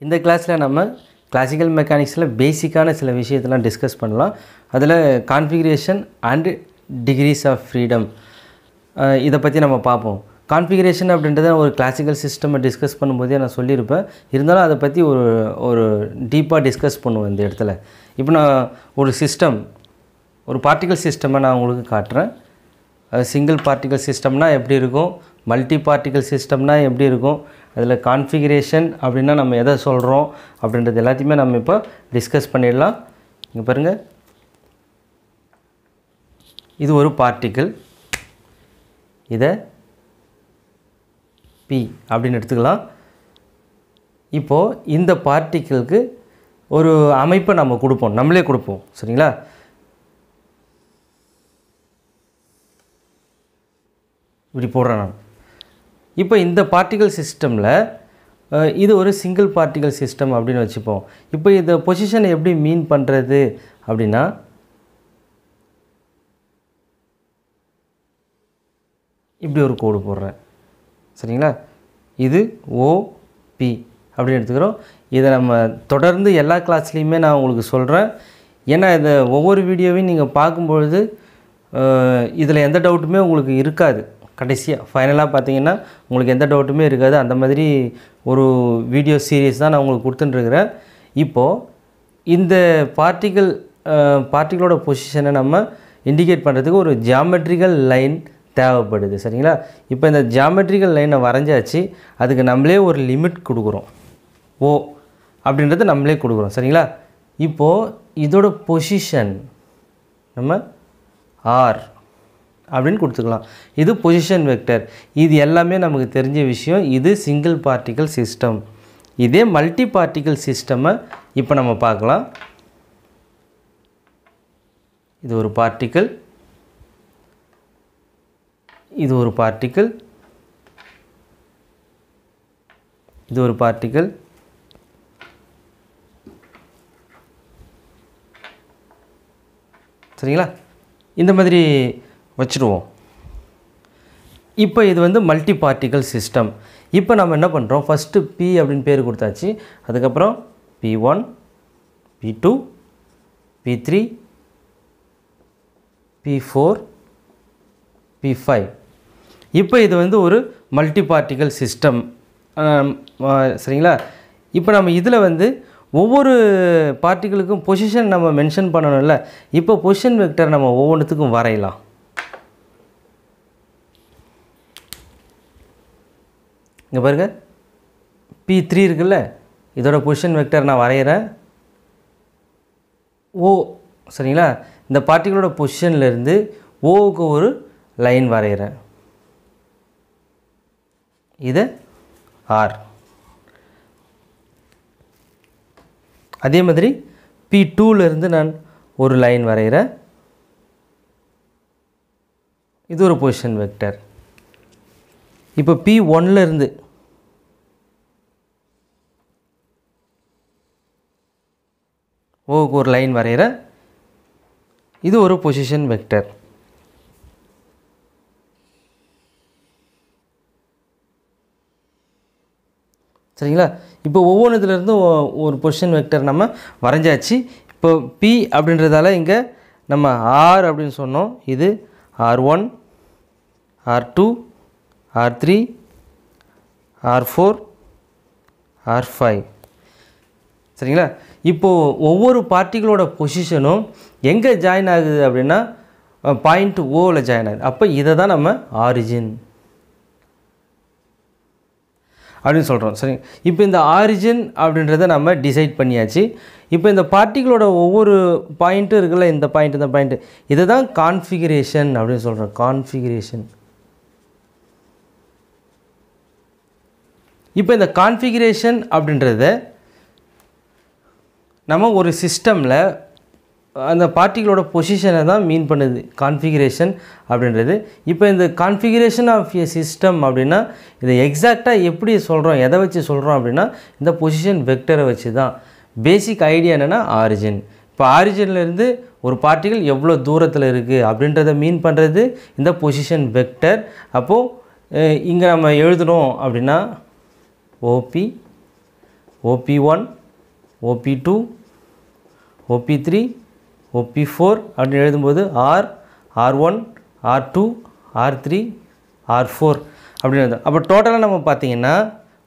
இந்த கிளாஸில் நம்ம கிளாசிக்கல் மெக்கானிக்ஸில் பேசிக்கான சில விஷயத்தெல்லாம் டிஸ்கஸ் பண்ணலாம். அதில் configuration and degrees of freedom இதை பற்றி நம்ம பார்ப்போம். கான்ஃபிகரேஷன் அப்படின்றத ஒரு கிளாசிக்கல் சிஸ்டமை டிஸ்கஸ் பண்ணும்போதே நான் சொல்லியிருப்பேன். இருந்தாலும் அதை பற்றி ஒரு டீப்பாக டிஸ்கஸ் பண்ணுவேன் இந்த இடத்துல. இப்போ நான் ஒரு சிஸ்டம், ஒரு பார்ட்டிகல் சிஸ்டமை நான் உங்களுக்கு காட்டுறேன். சிங்கிள் பார்ட்டிகல் சிஸ்டம்னா எப்படி இருக்கும், மல்டி பார்ட்டிகல் சிஸ்டம்னா எப்படி இருக்கும், அதில் கான்ஃபிகரேஷன் அப்படின்னா நம்ம எதை சொல்கிறோம் அப்படின்றது எல்லாத்தையுமே நம்ம இப்போ டிஸ்கஸ் பண்ணிடலாம். இங்கே பாருங்கள், இது ஒரு பார்ட்டிக்கிள், இதை P அப்படின்னு எடுத்துக்கலாம். இப்போது இந்த பார்ட்டிக்கிளுக்கு ஒரு அமைப்பை நம்ம கொடுப்போம், நம்மளே கொடுப்போம். சரிங்களா? இப்படி போடுறேன் நான். இப்போ இந்த பார்ட்டிகல் சிஸ்டமில் இது ஒரு சிங்கிள் பார்ட்டிகல் சிஸ்டம் அப்படின்னு வச்சுப்போம். இப்போ இந்த பொசிஷனை எப்படி மீன் பண்ணுறது அப்படின்னா, இப்படி ஒரு கோடு போடுறேன். சரிங்களா? இது OP அப்படின்னு எடுத்துக்கிறோம். இதை நம்ம தொடர்ந்து எல்லா கிளாஸ்லேயுமே நான் உங்களுக்கு சொல்கிறேன். ஏன்னா இதை ஒவ்வொரு வீடியோவையும் நீங்கள் பார்க்கும்பொழுது இதில் எந்த டவுட்டுமே உங்களுக்கு இருக்காது. கடைசியாக ஃபைனலாக பார்த்தீங்கன்னா உங்களுக்கு எந்த டவுட்டுமே இருக்காது. அந்த மாதிரி ஒரு வீடியோ சீரீஸ் தான் நான் உங்களுக்கு கொடுத்துட்டுருக்கிறேன். இப்போது இந்த பார்ட்டிகளோட பொசிஷனை நம்ம இண்டிகேட் பண்ணுறதுக்கு ஒரு ஜியாமெட்ரிக்கல் லைன் தேவைப்படுது. சரிங்களா? இப்போ இந்த ஜியாமெட்ரிக்கல் லைனை வரைஞ்சாச்சு. அதுக்கு நம்மளே ஒரு லிமிட் கொடுக்குறோம், O அப்படின்றத நம்மளே கொடுக்குறோம். சரிங்களா? இப்போது இதோட பொசிஷன் நம்ம R அப்படின்னு கொடுத்துக்கலாம். இது பொசிஷன் வெக்டர். இது எல்லாமே நமக்கு தெரிஞ்ச விஷயம். இது சிங்கிள் பார்ட்டிகல் சிஸ்டம். இதே மல்டி பார்ட்டிகல் சிஸ்டமை இப்போ நம்ம பார்க்கலாம். இது ஒரு பார்ட்டிக்கல், இது ஒரு பார்ட்டிக்கல், இது ஒரு பார்ட்டிக்கல், சரிங்களா? இந்த மாதிரி வச்சுருவோம். இப்போ இது வந்து மல்டி பார்ட்டிகல் சிஸ்டம். இப்போ நம்ம என்ன பண்ணுறோம், ஃபஸ்ட்டு P அப்படின்னு பேர் கொடுத்தாச்சு. அதுக்கப்புறம் P1, P2, P3, P4, P5. இப்போ இது வந்து ஒரு மல்டி பார்ட்டிகல் சிஸ்டம். சரிங்களா? இப்போ நம்ம இதில் வந்து ஒவ்வொரு பார்ட்டிகளுக்கும் பொசிஷன் நம்ம மென்ஷன் பண்ணணும்ல. இப்போ பொசிஷன் வெக்டர் நம்ம ஒவ்வொன்றுத்துக்கும் வரையலாம். இங்கே பாருங்கள், P3 இருக்குல்ல, இதோட பொசிஷன் வெக்டர் நான் வரைகிறேன் O. சரிங்களா? இந்த பார்ட்டிகளோட பொசிஷன்லேருந்து Oவுக்கு ஒரு லைன் வரைகிறேன், இது R. அதே மாதிரி P2லேருந்து நான் ஒரு லைன் வரைகிறேன், இது ஒரு பொசிஷன் வெக்டர். இப்போ P1லேருந்து Oவுக்கு ஒரு லைன் வரைகிறேன், இது ஒரு பொசிஷன் வெக்டர். சரிங்களா? இப்போ ஒவ்வொன்றுலேருந்து ஒரு பொசிஷன் வெக்டர் நம்ம வரைஞ்சாச்சு. இப்போ P அப்படின்றதால இங்கே நம்ம R அப்படின்னு சொன்னோம். இது R1, R2, R3, R4, R5. சரிங்களா? இப்போது ஒவ்வொரு பார்ட்டிகளோட பொசிஷனும் எங்கே ஜாயின் ஆகுது அப்படின்னா பாயிண்ட் Oவில் ஜாயின் ஆகுது. அப்போ இதை தான் நம்ம ஆரிஜின் அப்படின்னு சொல்கிறோம். சரி, இப்போ இந்த ஆரிஜின் அப்படின்றத நம்ம டிசைட் பண்ணியாச்சு. இப்போ இந்த பார்ட்டிகளோட ஒவ்வொரு பாயிண்ட்டும் இருக்குல்ல, இந்த பாயிண்ட் இந்த பாயிண்ட்டு, இதை தான் கான்ஃபிகரேஷன் அப்படின்னு சொல்கிறோம். கான்ஃபிகரேஷன். இப்போ இந்த கான்ஃபிகரேஷன் அப்படின்றத நம்ம ஒரு சிஸ்டமில் அந்த பார்ட்டிகளோட பொசிஷனை தான் மீன் பண்ணுது கான்ஃபிகரேஷன் அப்படின்றது. இப்போ இந்த கான்ஃபிகரேஷன் ஆஃப் எ சிஸ்டம் அப்படின்னா இதை எக்ஸாக்டாக எப்படி சொல்கிறோம், எதை வச்சு சொல்கிறோம் அப்படின்னா இந்த பொசிஷன் வெக்டரை வச்சு தான். பேசிக் ஐடியா என்னென்னா ஆரிஜின். இப்போ ஆரிஜின்லேருந்து ஒரு பார்ட்டிகள் எவ்வளோ தூரத்தில் இருக்குது அப்படின்றத மீன் பண்ணுறது இந்த பொசிஷன் வெக்டர். அப்போது இங்கே நம்ம எழுதணும் அப்படின்னா OP OP1 OP2 OP3 OP4 அப்படின்னு எழுதும்போது R1 R2 R3 R4 அப்படின்னு எழுதும். அப்போ டோட்டலாக நம்ம பார்த்திங்கன்னா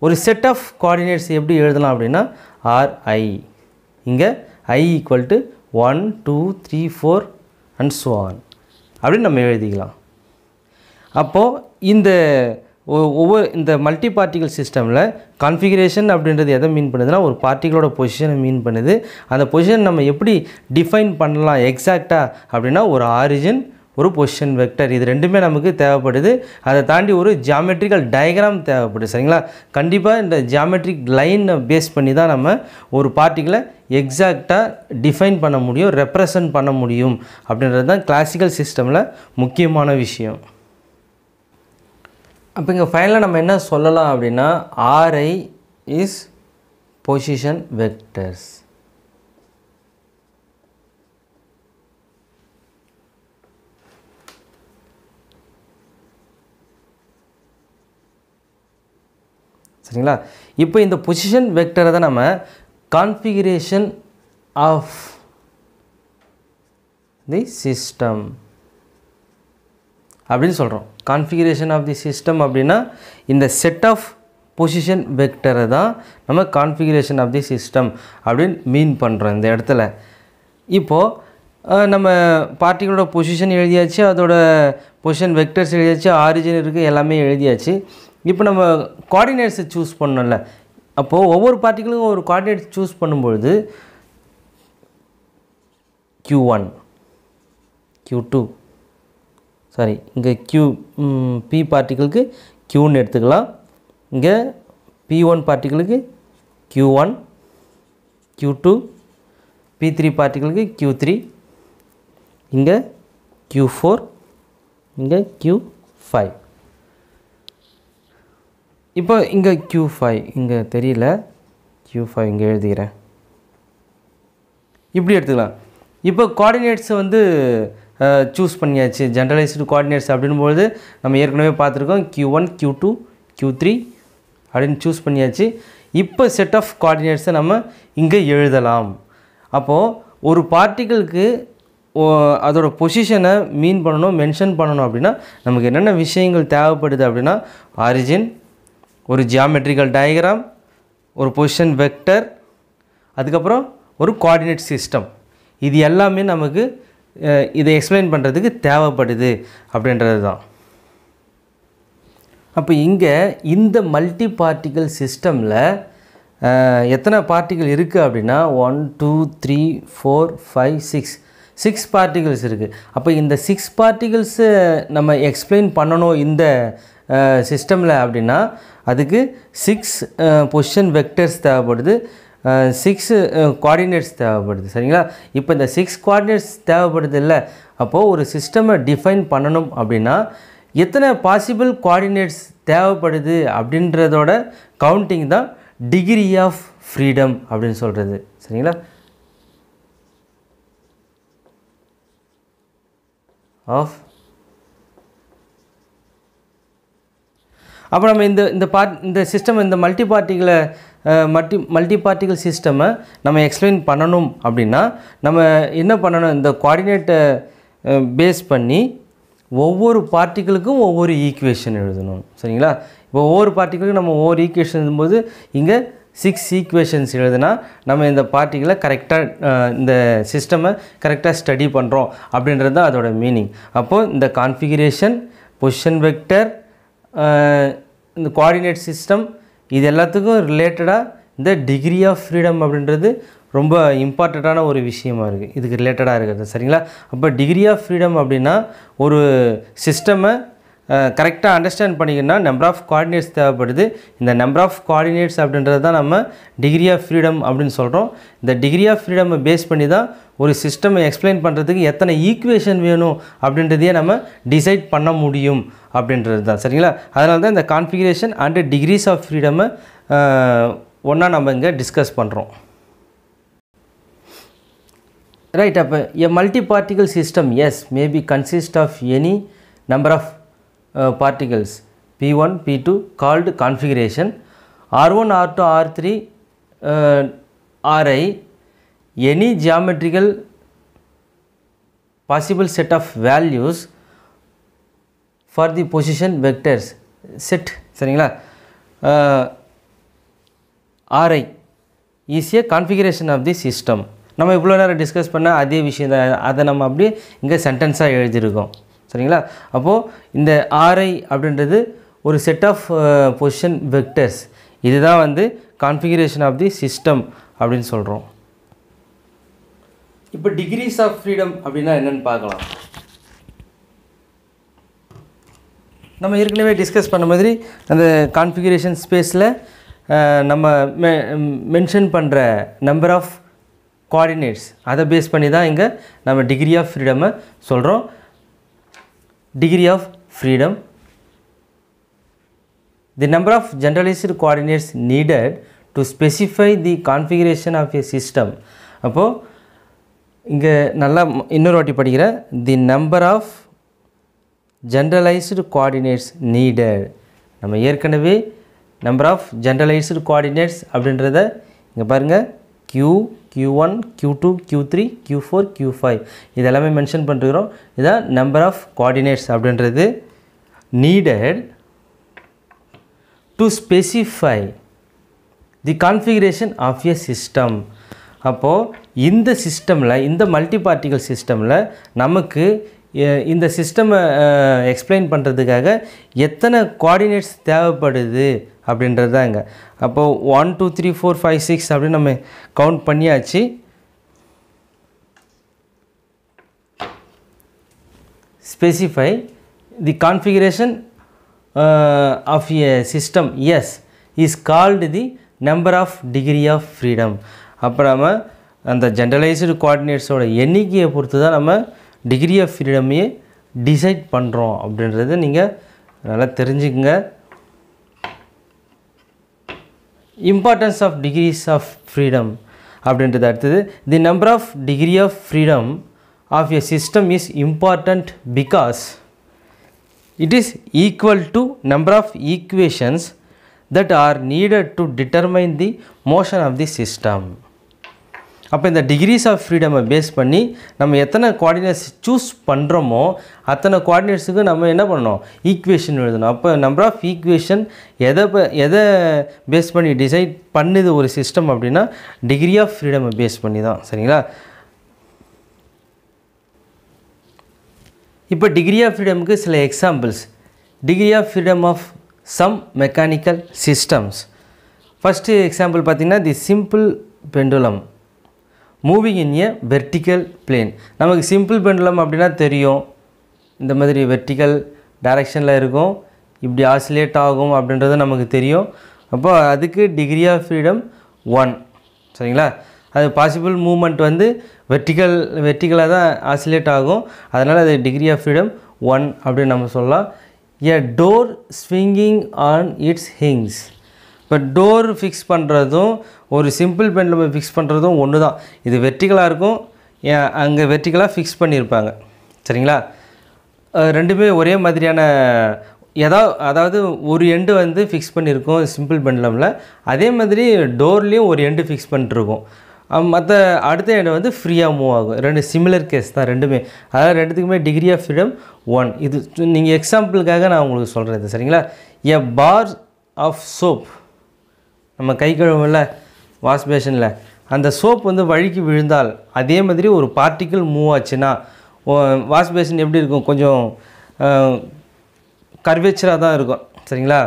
ஒரு செட் ஆஃப் கோஆர்டினேட்ஸ் எப்படி எழுதலாம் அப்படின்னா RI, இங்கே I = 1 2 3 4 and so on அப்படின்னு நம்ம எழுதிக்கலாம். அப்போது இந்த இந்த மல்டி பார்ட்டிகல் சிஸ்டமில் கான்ஃபிகரேஷன் அப்படின்றது எதை மீன் பண்ணுதுன்னா ஒரு பார்ட்டிகளோட பொசிஷனை மீன் பண்ணுது. அந்த பொசிஷன் நம்ம எப்படி டிஃபைன் பண்ணலாம் எக்ஸாக்டாக அப்படின்னா ஒரு ஆரிஜின், ஒரு பொசிஷன் வெக்டர், இது ரெண்டுமே நமக்கு தேவைப்படுது. அதை தாண்டி ஒரு ஜியாமெட்ரிக்கல் டயக்ராம் தேவைப்படுது. சரிங்களா? கண்டிப்பாக இந்த ஜியாமெட்ரிக் லைனை பேஸ் பண்ணி தான் நம்ம ஒரு பார்ட்டிகளை எக்ஸாக்டாக டிஃபைன் பண்ண முடியும், ரெப்ரசன்ட் பண்ண முடியும் அப்படின்றது தான் கிளாசிக்கல் சிஸ்டமில் முக்கியமான விஷயம். அப்போ இங்கே ஃபைனலாக நம்ம என்ன சொல்லலாம் அப்படின்னா RI இஸ் பொசிஷன் வெக்டர்ஸ். சரிங்களா? இப்போ இந்த பொசிஷன் வெக்டரை தான் நம்ம கான்ஃபிகரேஷன் ஆஃப் தி சிஸ்டம் அப்படின்னு சொல்கிறோம். கான்ஃபிகரேஷன் ஆஃப் தி சிஸ்டம் அப்படின்னா இந்த செட் ஆஃப் பொசிஷன் வெக்டரை தான் நம்ம கான்ஃபிகரேஷன் ஆஃப் தி சிஸ்டம் அப்படின்னு மீன் பண்ணுறோம் இந்த இடத்துல. இப்போது நம்ம பார்ட்டிகளோட பொசிஷன் எழுதியாச்சு, அதோட பொசிஷன் வெக்டர்ஸ் எழுதியாச்சு, ஆரிஜின் இருக்குது, எல்லாமே எழுதியாச்சு. இப்போ நம்ம கோஆர்டினேட்ஸை சூஸ் பண்ணோம்ல, அப்போது ஒவ்வொரு பார்ட்டிகளுக்கும் ஒரு கோஆர்டினேட்ஸ் சூஸ் பண்ணும்பொழுது Q1 Q2 சாரி இங்கே P பார்ட்டிகளுக்கு Qன்னு எடுத்துக்கலாம். இங்கே P1 பார்ட்டிகளுக்கு Q1 Q2, P3 பார்ட்டிகளுக்கு Q3, இங்கே Q4, இங்கே Q5. இப்போ இங்கே Q5 இங்கே தெரியல, Q5 இங்கே எழுதிக்கிறேன். இப்படி எடுத்துக்கலாம். இப்போ கோஆர்டினேட்ஸை வந்து சூஸ் பண்ணியாச்சு, ஜென்ரலைஸ்டு கோஆர்டினேட்ஸ் அப்படின்போது நம்ம ஏற்கனவே பார்த்துருக்கோம் Q1 Q2 Q3 அப்படின்னு சூஸ் பண்ணியாச்சு. இப்போ செட் ஆஃப் கோஆர்டினேட்ஸை நம்ம இங்கே எழுதலாம். அப்போது ஒரு பார்ட்டிகளுக்கு அதோட பொசிஷனை மீன் பண்ணணும், மென்ஷன் பண்ணணும் அப்படின்னா நமக்கு என்னென்ன விஷயங்கள் தேவைப்படுது அப்படின்னா ஆரிஜின், ஒரு ஜியாமெட்ரிக்கல் டயக்ராம், ஒரு பொசிஷன் வெக்டர், அதுக்கப்புறம் ஒரு கோஆர்டினேட் சிஸ்டம். இது எல்லாமே நமக்கு இதை எக்ஸ்பிளைன் பண்ணுறதுக்கு தேவைப்படுது அப்படின்றது தான். அப்போ இங்கே இந்த மல்டி பார்ட்டிகல் சிஸ்டமில் எத்தனை பார்ட்டிகள் இருக்குது அப்படின்னா 1 2 3 4 5 6 பார்ட்டிகல்ஸ் இருக்குது. அப்போ இந்த 6 பார்ட்டிகல்ஸை நம்ம எக்ஸ்பிளைன் பண்ணணும் இந்த சிஸ்டமில் அப்படின்னா அதுக்கு 6 பொசிஷன் வெக்டர்ஸ் தேவைப்படுது, 6 கோஆர்டினேட்ஸ் தேவைப்படுது. சரிங்களா? இப்போ இந்த 6 கோஆர்டினேட்ஸ் தேவைப்படுது இல்லை, அப்போது ஒரு சிஸ்டமை டிஃபைன் பண்ணணும் அப்படின்னா எத்தனை பாசிபிள் கோஆர்டினேட்ஸ் தேவைப்படுது அப்படின்றதோட கவுண்டிங் தான் டிகிரி ஆஃப் ஃப்ரீடம் அப்படின்னு சொல்கிறது. சரிங்களா? அப்போ நம்ம இந்த சிஸ்டம், இந்த மல்டி பார்ட்டிகல் சிஸ்டமை நம்ம எக்ஸ்பிளைன் பண்ணணும் அப்படின்னா நம்ம என்ன பண்ணணும், இந்த கோஆர்டினேட்டை பேஸ் பண்ணி ஒவ்வொரு பார்ட்டிகளுக்கும் ஒவ்வொரு ஈக்குவேஷன் எழுதணும். சரிங்களா? இப்போ ஒவ்வொரு பார்ட்டிகளுக்கும் நம்ம ஒவ்வொரு ஈக்குவேஷன் எழுதும்போது இங்கே 6 ஈக்குவேஷன்ஸ் எழுதுனா நம்ம இந்த பார்ட்டிகளை கரெக்டாக இந்த சிஸ்டமை கரெக்டாக ஸ்டடி பண்ணுறோம் அப்படின்றது தான் அதோட மீனிங். அப்போது இந்த கான்ஃபிகரேஷன், பொசிஷன் வெக்டர், இந்த கோஆர்டினேட் சிஸ்டம், இது எல்லாத்துக்கும் ரிலேட்டடாக இந்த டிகிரி ஆஃப் ஃப்ரீடம் அப்படின்றது ரொம்ப இம்பார்ட்டண்ட்டான ஒரு விஷயமா இருக்குது, இதுக்கு ரிலேட்டடாக இருக்கிறது. சரிங்களா? அப்போ டிகிரி ஆஃப் ஃப்ரீடம் அப்படின்னா ஒரு சிஸ்டமை கரெக்டாக அண்டர்ஸ்டாண்ட் பண்ணிக்கணும்னா நம்பர் ஆஃப் கோஆர்டினேட்ஸ் தேவைப்படுது. இந்த நம்பர் ஆஃப் கோஆர்டினேட்ஸ் அப்படின்றது தான் நம்ம டிகிரி ஆஃப் ஃப்ரீடம் அப்படின்னு சொல்கிறோம். இந்த டிகிரி ஆஃப் ஃப்ரீடமை பேஸ் பண்ணி தான் ஒரு சிஸ்டமை எக்ஸ்பிளைன் பண்ணுறதுக்கு எத்தனை ஈக்குவேஷன் வேணும் அப்படின்றதையே நம்ம டிசைட் பண்ண முடியும் அப்படின்றது தான். சரிங்களா? அதனால தான் இந்த கான்ஃபிகரேஷன் அண்ட் டிகிரிஸ் ஆஃப் ஃப்ரீடமை ஒன்றா நம்ம இங்கே டிஸ்கஸ் பண்ணுறோம். ரைட். அப்போ a multi particle system S may be consist of any number of particles P1 P2 called configuration. R1 R2 R3 Ri any geometrical possible set of values for the position vectors set சரிங்களா Ri is a configuration of the system. நம்ம இவ்வளோ நேரம் discuss பண்ண அதே விஷயம் தான், அதை நம்ம அப்படியே இங்கே சென்டென்ஸாக எழுதியிருக்கோம் சரிங்களா. அப்போது இந்த Ri அப்படின்றது ஒரு செட் ஆஃப் பொசிஷன் வெக்டர்ஸ், இதுதான் வந்து கான்ஃபிகரேஷன் ஆஃப் தி சிஸ்டம் அப்படின்னு சொல்கிறோம். இப்போ டிகிரிஸ் ஆஃப் ஃப்ரீடம் அப்படின்னா என்னென்னு பார்க்கலாம். நம்ம ஏற்கனவே டிஸ்கஸ் பண்ண மாதிரி அந்த கான்ஃபிகரேஷன் ஸ்பேஸில் நம்ம மென்ஷன் பண்ணுற நம்பர் ஆஃப் கோஆர்டினேட்ஸ் அதை பேஸ் பண்ணி தான் இங்கே நம்ம டிகிரி ஆஃப் ஃப்ரீடமை சொல்கிறோம். Degree of freedom, the number of generalized coordinates needed to specify the configuration of a system. அப்போது இங்கே நல்லா இன்னொரு வாட்டி படிக்கிறேன். the number of generalized coordinates needed, நம்ம ஏற்கனவே number of generalized coordinates அப்படின்றத இங்கே பாருங்கள் q, q1, q2, q3, q4, q5 இதெல்லாமே மென்ஷன் பண்ணிருக்கிறோம். இதான் number of coordinates அப்படின்றது needed to specify the configuration of a system. அப்போது இந்த சிஸ்டமில், இந்த மல்டி பார்ட்டிகல் சிஸ்டமில் நமக்கு இந்த சிஸ்டமை எக்ஸ்பிளைன் பண்ணுறதுக்காக எத்தனை கோஆர்டினேட்ஸ் தேவைப்படுது அப்படின்றது தான் இங்கே. அப்போது 1 2 3 4 5 6 அப்படின்னு நம்ம கவுண்ட் பண்ணியாச்சு. Specify the configuration of a system yes is called the number of degree of freedom. அப்புறம் அந்த ஜென்ரலைஸ்டு கோஆர்டினேட்ஸோட எண்ணிக்கையை பொறுத்து தான் நம்ம டிகிரி ஆஃப் ஃப்ரீடமையே டிசைட் பண்ணுறோம் அப்படின்றது நீங்கள் நல்லா தெரிஞ்சுக்கங்க. Importance of degrees of freedom அப்படின்றது அடுத்தது. The number of degree of freedom of a system is important because it is equal to number of equations that are needed to determine the motion of the system. அப்போ இந்த decrease of ஃப்ரீடமை base பண்ணி நம்ம எத்தனை coordinates choose பண்ணுறோமோ அத்தனை கோஆர்டினேட்ஸுக்கு நம்ம என்ன பண்ணணும், ஈக்குவேஷன் எழுதணும். அப்போ நம்பர் ஆஃப் ஈக்குவேஷன் எதை பேஸ் பண்ணி டிசைட் பண்ணுது ஒரு சிஸ்டம் அப்படின்னா டிகிரி ஆஃப் ஃப்ரீடமை பேஸ் பண்ணி தான் சரிங்களா. இப்போ டிகிரி ஆஃப் ஃப்ரீடமுக்கு சில examples. Degree of freedom of some mechanical systems. First example பார்த்திங்கன்னா the simple pendulum moving in a vertical plane. நமக்கு சிம்பிள் பெண்டுலம் அப்படின்னா தெரியும், இந்த மாதிரி வெர்டிக்கல் டைரக்ஷனில் இருக்கும், இப்படி ஆசிலேட் ஆகும் அப்படின்றது நமக்கு தெரியும். அப்போ அதுக்கு டிகிரி ஆஃப் ஃப்ரீடம் 1 சரிங்களா. அது பாசிபிள் மூமெண்ட் வந்து வெர்டிக்கலாக தான் ஆசிலேட் ஆகும், அதனால் அது டிகிரி ஆஃப் ஃப்ரீடம் 1 அப்படின்னு நம்ம சொல்லலாம். எ door swinging on it's hinges. இப்போ டோர் ஃபிக்ஸ் பண்ணுறதும் ஒரு சிம்பிள் பெண்டுலம் ஃபிக்ஸ் பண்ணுறதும் ஒன்று தான். இது வெர்டிக்கலாக இருக்கும், அங்கே வெர்டிக்கலாக ஃபிக்ஸ் பண்ணியிருப்பாங்க சரிங்களா. ரெண்டுமே ஒரே மாதிரியான அதாவது ஒரு எண்டு வந்து ஃபிக்ஸ் பண்ணியிருக்கோம் சிம்பிள் பெண்டுலமில், அதே மாதிரி டோர்லேயும் ஒரு எண்டு ஃபிக்ஸ் பண்ணிட்டுருக்கோம். மற்ற அடுத்த எண்டு வந்து ஃப்ரீயாக மூவ் ஆகும். ரெண்டு சிமிலர் கேஸ் தான் ரெண்டுமே, அதாவது ரெண்டுத்துக்குமே டிகிரி ஆஃப் ஃப்ரீடம் 1. இது நீங்கள் எக்ஸாம்பிளுக்காக நான் உங்களுக்கு சொல்கிறது சரிங்களா. எ பார் ஆஃப் சோப், நம்ம கை கழுவுல வாஷ் பேஷனில் அந்த சோப் வந்து வழுக்கி விழுந்தால் அதே மாதிரி ஒரு பார்ட்டிக்கிள் மூவ் ஆச்சுன்னா வாஷ் பேஷன் எப்படி இருக்கும், கொஞ்சம் கர்வேச்சராக தான் இருக்கும் சரிங்களா.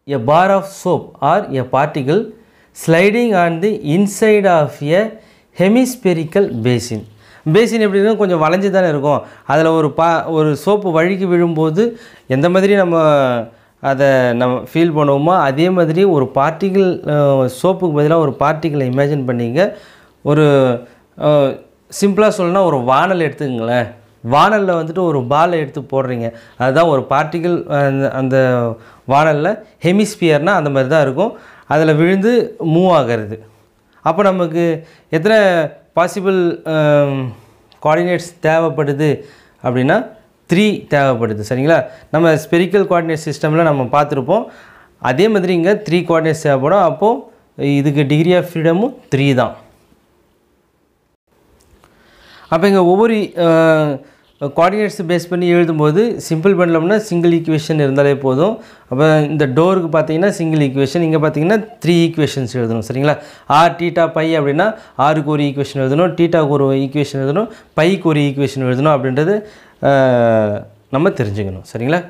A bar of soap or a particle sliding on the inside of a hemispherical basin. Basin எப்படி இருக்கும், கொஞ்சம் வளைஞ்சு தானே இருக்கும். அதில் ஒரு சோப்பு வழுக்கி விழும்போது எந்த மாதிரி நம்ம அதை நம்ம ஃபீல் பண்ணுவோமோ அதே மாதிரி ஒரு பார்ட்டிக்கிள், சோப்புக்கு பதிலாக ஒரு பார்ட்டிக்கிளை இமேஜின் பண்ணிங்க. ஒரு சிம்பிளாக சொல்லணும்னா ஒரு வானல் எடுத்துக்கங்களேன், வானலில் வந்துட்டு ஒரு பாலை எடுத்து போடுறீங்க, அதுதான் ஒரு பார்ட்டிக்கிள். அந்த வானலில் ஹெமிஸ்பியர்னால் அந்த மாதிரி தான் இருக்கும், அதில் விழுந்து மூவ் ஆகிறது. அப்போ நமக்கு எத்தனை பாசிபிள் கோஆர்டினேட்ஸ் தேவைப்படுது அப்படின்னா 3 தேவைப்படுது சரிங்களா. நம்ம ஸ்பெரிக்கல் கோஆர்டினேட் சிஸ்டமில் நம்ம பார்த்துருப்போம். அதே மாதிரி இங்கே 3 கோஆர்டினேட்ஸ் தேவைப்படும். அப்போது இதுக்கு டிகிரி ஆஃப் ஃப்ரீடமும் 3 தான். அப்போ இங்கே ஒவ்வொரு கோஆர்டினேட்ஸ் பேஸ் பண்ணி எழுதும்போது சிம்பிள் பண்ணலாம்னா சிங்கிள் ஈக்குவேஷன் இருந்தாலே போதும். அப்போ இந்த டோருக்கு பார்த்தீங்கன்னா சிங்கிள் ஈக்குவேஷன், இங்கே பார்த்தீங்கன்னா 3 ஈக்குவேஷன்ஸ் எழுதணும். சரிங்களா? ஆர் டீட்டா பை அப்படின்னா ஆருக்கு ஒரு ஈக்குவேஷன் எழுதணும், டீட்டாவுக்கு ஒரு ஈக்குவேஷன் எழுதணும், பைக்கு ஒரு ஈக்குவேஷன் எழுதணும் அப்படின்றது நம்ம தெரிஞ்சுக்கணும். சரிங்களா?